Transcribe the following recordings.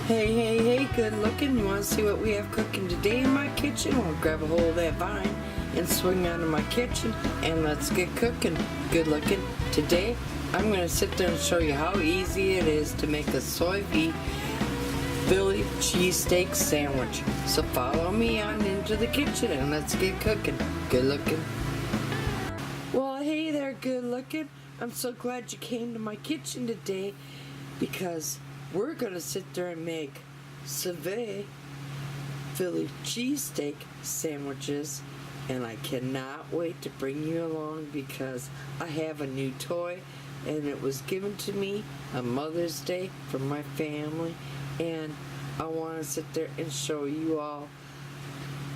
Hey, hey, hey, good looking. You want to see what we have cooking today in my kitchen? Well, grab a hold of that vine and swing out of my kitchen and let's get cooking. Good looking. Today, I'm going to sit there and show you how easy it is to make a Sous Vide Philly cheesesteak sandwich. So follow me on into the kitchen and let's get cooking. Good looking. Well, hey there, good looking. I'm so glad you came to my kitchen today because we're gonna sit there and make Sous Vide Philly cheesesteak sandwiches, and I cannot wait to bring you along because I have a new toy and it was given to me on Mother's Day from my family, and I want to sit there and show you all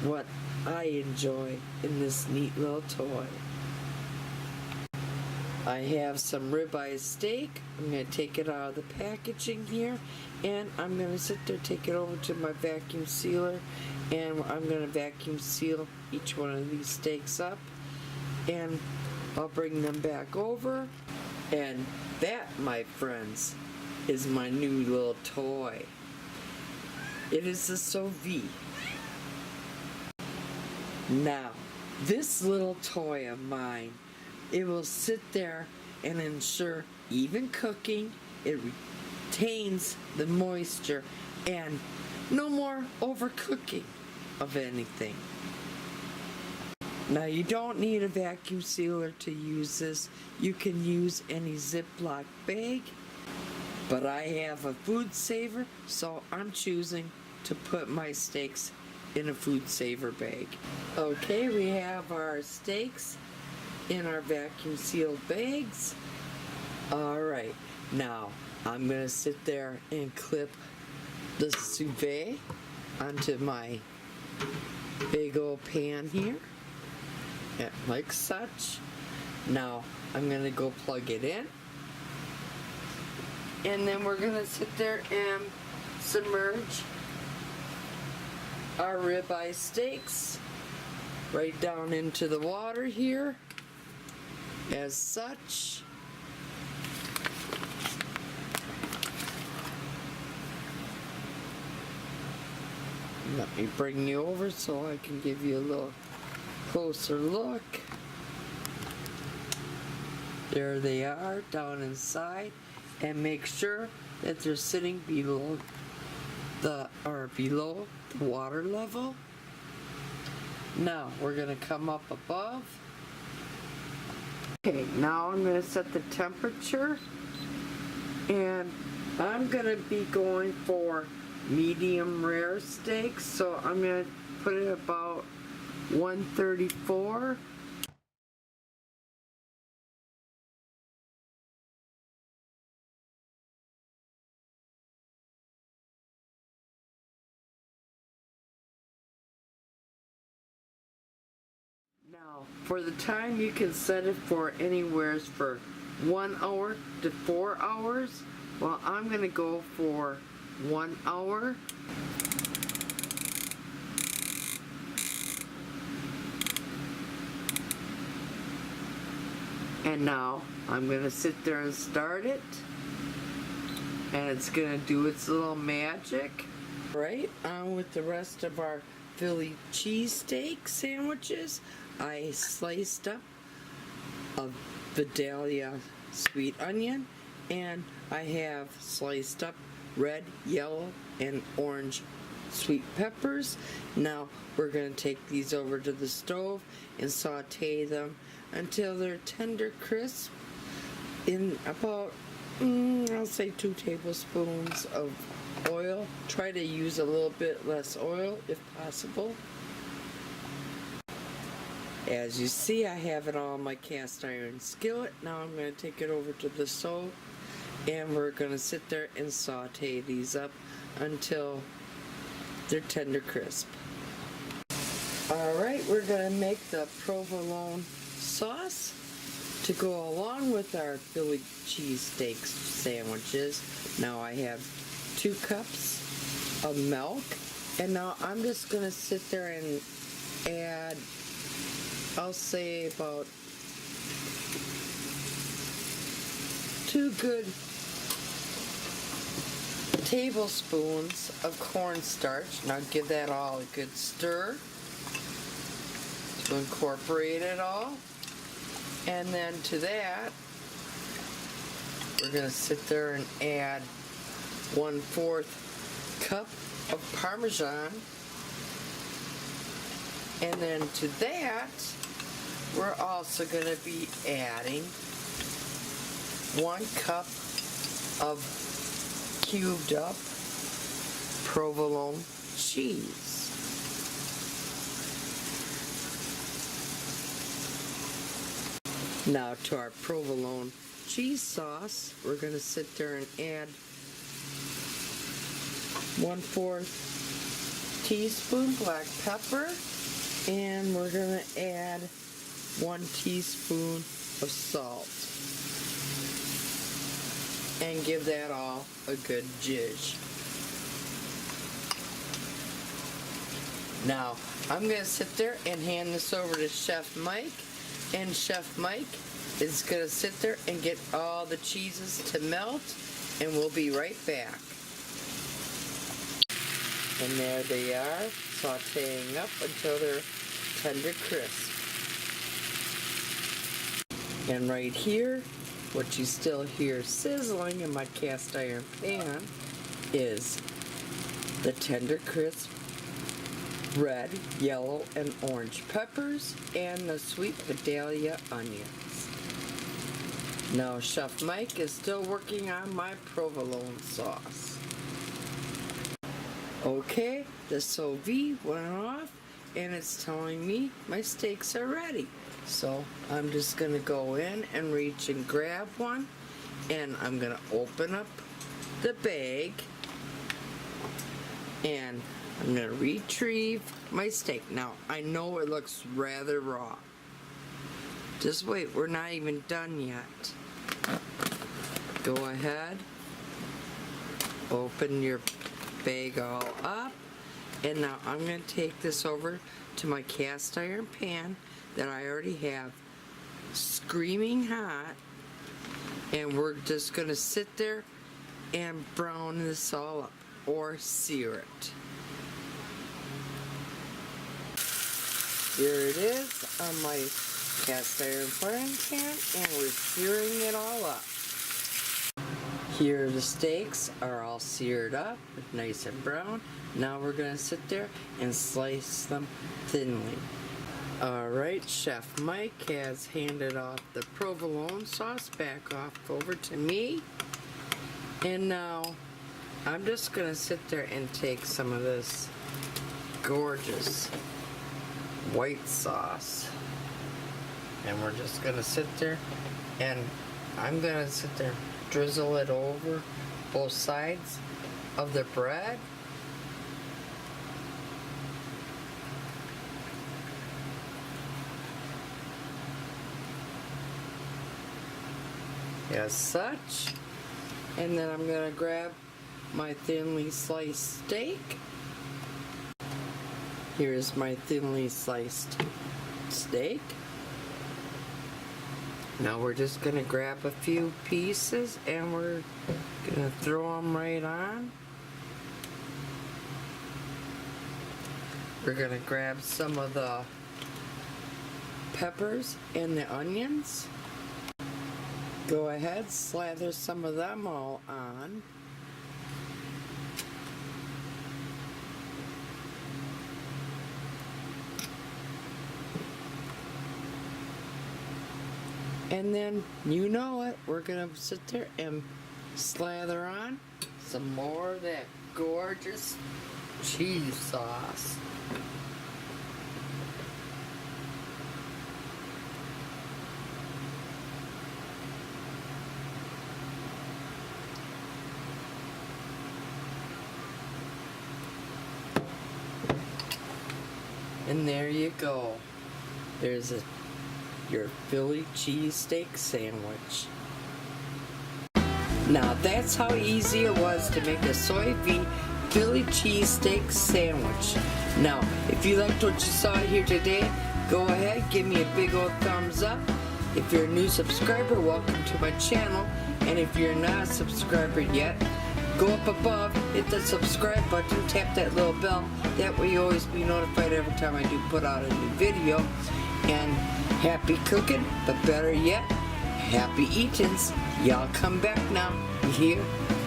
what I enjoy in this neat little toy. I have some ribeye steak. I'm going to take it out of the packaging here, and I'm going to sit there, take it over to my vacuum sealer, and I'm going to vacuum seal each one of these steaks up, and I'll bring them back over. And that, my friends, is my new little toy. It is the Sous Vide. Now, this little toy of mine, it will sit there and ensure even cooking. It retains the moisture and no more overcooking of anything. Now, you don't need a vacuum sealer to use this. You can use any Ziploc bag, but I have a food saver, so I'm choosing to put my steaks in a food saver bag. Okay, we have our steaks in our vacuum sealed bags. Alright, now I'm going to sit there and clip the Sous Vide onto my big old pan here, like such. Now I'm going to go plug it in, and then we're going to sit there and submerge our ribeye steaks right down into the water here as such. Let me bring you over so I can give you a little closer look. There they are down inside, and make sure that they're sitting below the water level. Now we're going to come up above. Okay, now I'm going to set the temperature, and I'm going to be going for medium rare steaks, so I'm going to put it about 134. Now, for the time, you can set it for anywhere for 1 hour to 4 hours. Well, I'm going to go for 1 hour. And now I'm going to sit there and start it, and it's going to do its little magic. Right on with the rest of our Philly cheesesteak sandwiches, I sliced up a Vidalia sweet onion, and I have sliced up red, yellow, and orange sweet peppers. Now we're going to take these over to the stove and saute them until they're tender crisp in about, I'll say 2 tablespoons of oil. Try to use a little bit less oil if possible. As you see, I have it all in my cast iron skillet. Now I'm going to take it over to the stove, and we're going to sit there and saute these up until they're tender crisp. Alright, we're going to make the provolone sauce to go along with our Philly cheesesteak sandwiches. Now I have 2 cups of milk, and now I'm just going to sit there and add, I'll say about 2 good tablespoons of cornstarch. Now give that all a good stir to incorporate it all. And then to that, we're going to sit there and add 1/4 cup of Parmesan. And then to that, we're also going to be adding 1 cup of cubed up provolone cheese. Now to our provolone cheese sauce, we're going to sit there and add 1/4 teaspoon black pepper, and we're going to add 1 teaspoon of salt. And give that all a good zhuzh. Now, I'm going to sit there and hand this over to Chef Mike, and Chef Mike is going to sit there and get all the cheeses to melt, and we'll be right back. And there they are, sauteing up until they're tender crisp. And right here, what you still hear sizzling in my cast iron pan is the tender crisp red, yellow, and orange peppers and the sweet Vidalia onions. Now Chef Mike is still working on my provolone sauce. Okay, the Sous Vide went off and it's telling me my steaks are ready. So I'm just going to go in and reach and grab one, and I'm going to open up the bag, and I'm going to retrieve my steak. Now I know it looks rather raw. Just wait, we're not even done yet. Go ahead, open your bag all up, and now I'm going to take this over to my cast iron pan that I already have screaming hot, and we're just going to sit there and brown this all up or sear it. Here it is on my cast iron frying pan, and we're searing it all up. Here the steaks are all seared up, nice and brown. Now we're going to sit there and slice them thinly. Alright, Chef Mike has handed off the provolone sauce back off over to me. And now I'm just going to sit there and take some of this gorgeous white sauce. And we're just going to sit there, and I'm going to sit there, drizzle it over both sides of the bread. As such, and then I'm going to grab my thinly sliced steak. Here's my thinly sliced steak. Now we're just going to grab a few pieces and we're going to throw them right on. We're going to grab some of the peppers and the onions. Go ahead, slather some of them all on. And then, you know it, we're going to sit there and slather on some more of that gorgeous cheese sauce. And there you go. There's your Philly cheesesteak sandwich. Now that's how easy it was to make a Sous Vide Philly cheesesteak sandwich. Now, if you liked what you saw here today, go ahead, give me a big old thumbs up. If you're a new subscriber, welcome to my channel. And if you're not a subscriber yet, go up above, hit the subscribe button, tap that little bell. That way you always be notified every time I do put out a new video. And happy cooking, but better yet, happy eatings. Y'all come back now. You hear?